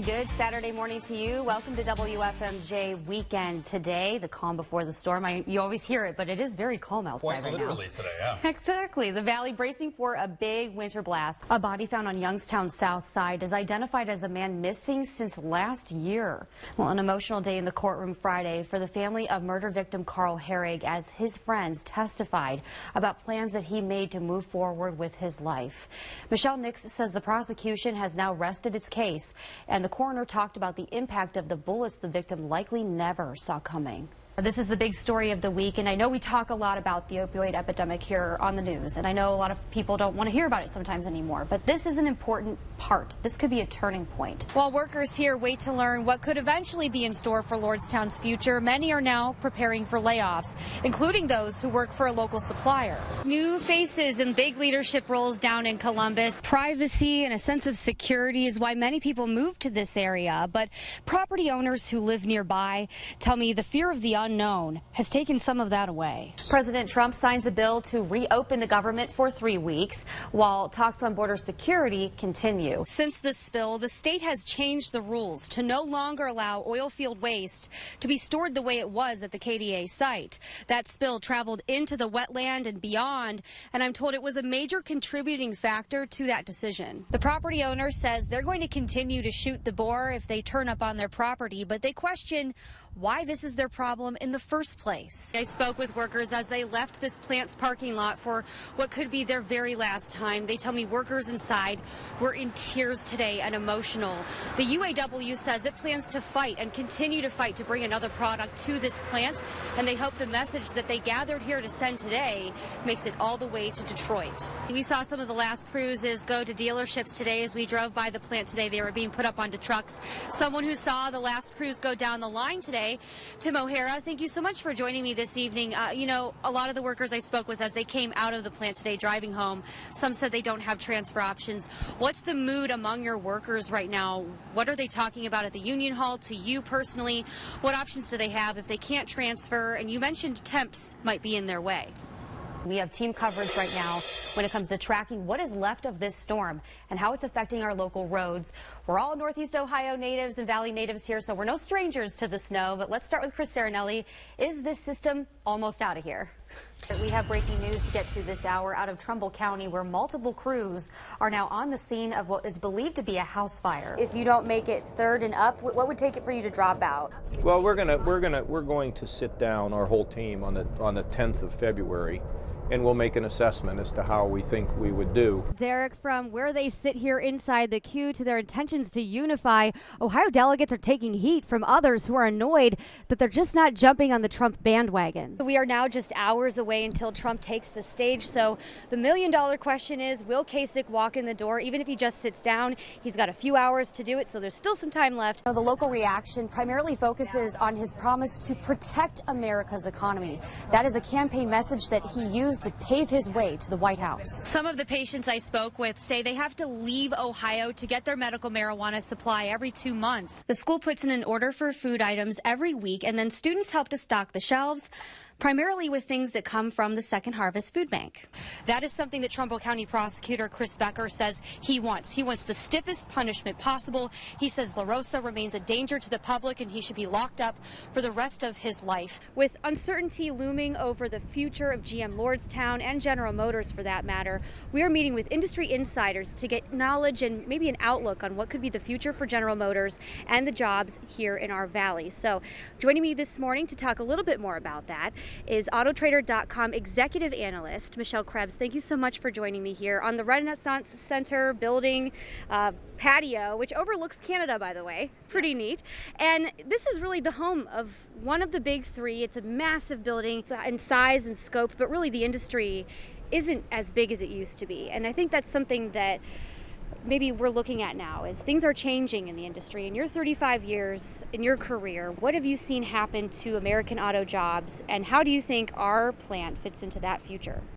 And good Saturday morning to you. Welcome to WFMJ Weekend today. The calm before the storm. You always hear it, but it is very calm outside right now. Quite literally today, yeah. Exactly. The valley bracing for a big winter blast. A body found on Youngstown's south side is identified as a man missing since last year. Well, an emotional day in the courtroom Friday for the family of murder victim Carl Herrig as his friends testified about plans that he made to move forward with his life. Michelle Nix says the prosecution has now rested its case, and the coroner talked about the impact of the bullets the victim likely never saw coming. This is the big story of the week, and I know we talk a lot about the opioid epidemic here on the news, and I know a lot of people don't want to hear about it sometimes anymore, but this is an important part. This could be a turning point. While workers here wait to learn what could eventually be in store for Lordstown's future, many are now preparing for layoffs, including those who work for a local supplier. New faces in big leadership roles down in Columbus. Privacy and a sense of security is why many people move to this area, but property owners who live nearby tell me the fear of the unknown has taken some of that away. President Trump signs a bill to reopen the government for 3 weeks while talks on border security continue. Since the spill, the state has changed the rules to no longer allow oil field waste to be stored the way it was at the KDA site. That spill traveled into the wetland and beyond, and I'm told it was a major contributing factor to that decision. The property owner says they're going to continue to shoot the boar if they turn up on their property, but they question why this is their problem in the first place. I spoke with workers as they left this plant's parking lot for what could be their very last time. They tell me workers inside were in tears today and emotional. The UAW says it plans to fight and continue to fight to bring another product to this plant, and they hope the message that they gathered here to send today makes it all the way to Detroit. We saw some of the last cruises go to dealerships today as we drove by the plant today. They were being put up onto trucks. Someone who saw the last cruise go down the line today, Tim O'Hara, thank you so much for joining me this evening. You know, a lot of the workers I spoke with as they came out of the plant today driving home, some said they don't have transfer options. What's the mood among your workers right now? What are they talking about at the union hall to you personally? What options do they have if they can't transfer? And you mentioned temps might be in their way. We have team coverage right now when it comes to tracking what is left of this storm and how it's affecting our local roads. We're all Northeast Ohio natives and Valley natives here, so we're no strangers to the snow. But let's start with Chris Sarinelli. Is this system almost out of here? We have breaking news to get to this hour out of Trumbull County, where multiple crews are now on the scene of what is believed to be a house fire. If you don't make it third and up, what would take it for you to drop out? Well, we're going to sit down, our whole team, on the 10th of February. And we'll make an assessment as to how we think we would do. Derek, from where they sit here inside the queue to their intentions to unify, Ohio delegates are taking heat from others who are annoyed that they're just not jumping on the Trump bandwagon. We are now just hours away until Trump takes the stage, so the million-dollar question is, will Kasich walk in the door? Even if he just sits down, he's got a few hours to do it, so there's still some time left. The local reaction primarily focuses on his promise to protect America's economy. That is a campaign message that he used to pave his way to the White House. Some of the patients I spoke with say they have to leave Ohio to get their medical marijuana supply every 2 months. The school puts in an order for food items every week, and then students help to stock the shelves, primarily with things that come from the Second Harvest Food Bank. That is something that Trumbull County Prosecutor Chris Becker says he wants. He wants the stiffest punishment possible. He says LaRosa remains a danger to the public and he should be locked up for the rest of his life. With uncertainty looming over the future of GM Lordstown and General Motors for that matter, we are meeting with industry insiders to get knowledge and maybe an outlook on what could be the future for General Motors and the jobs here in our valley. So joining me this morning to talk a little bit more about that is Autotrader.com executive analyst Michelle Krebs. Thank you so much for joining me here on the Renaissance Center building patio, which overlooks Canada, by the way. Pretty neat. And this is really the home of one of the big three. It's a massive building in size and scope, but really the industry isn't as big as it used to be. And I think that's something that maybe we're looking at now as things are changing in the industry. In your 35 years in your career, what have you seen happen to American auto jobs, and how do you think our plant fits into that future?